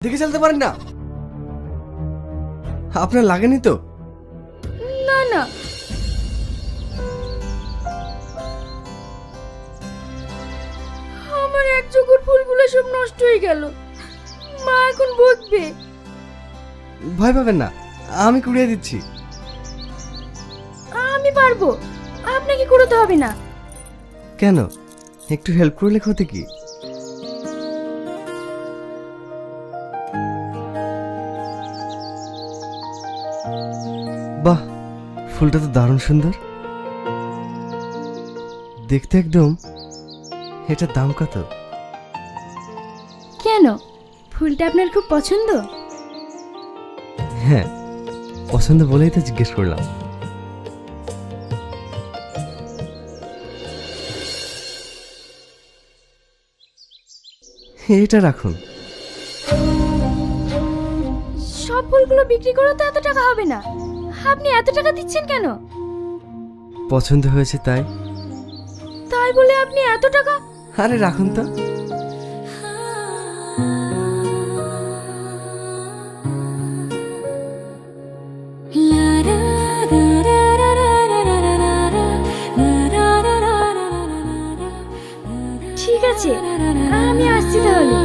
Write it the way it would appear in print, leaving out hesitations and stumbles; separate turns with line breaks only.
দেখে চলতে পারেন না? আপনার লাগেনি তো?
না না, আমার এক চোখের ফুলগুলো সব নষ্ট হয়ে গেল। মা এখন বকবে।
ভয় পাবেন না, আমি কুড়িয়ে দিচ্ছি।
আমি পারবো, আপনাকে করতে হবে না।
কেন, একটু হেল্প করলে ক্ষতি কি? বাহ, ফুলটা তো দারুণ সুন্দর দেখতে একদম। এটার দাম কত?
কেন, ফুলটা আপনার খুব পছন্দ?
হ্যাঁ, পছন্দ বলেই তো জিজ্ঞেস করলাম। এটা রাখুন।
সব ফুলগুলো বিক্রি করে তো এত টাকা হবে না। আপনি এত টাকা দিচ্ছেন কেন?
পছন্দ হয়েছে তাই।
তাই বলে আপনি এত টাকা?
আরে রাখুন তো।
ঠিক আছে, আমি আসছি তাহলে।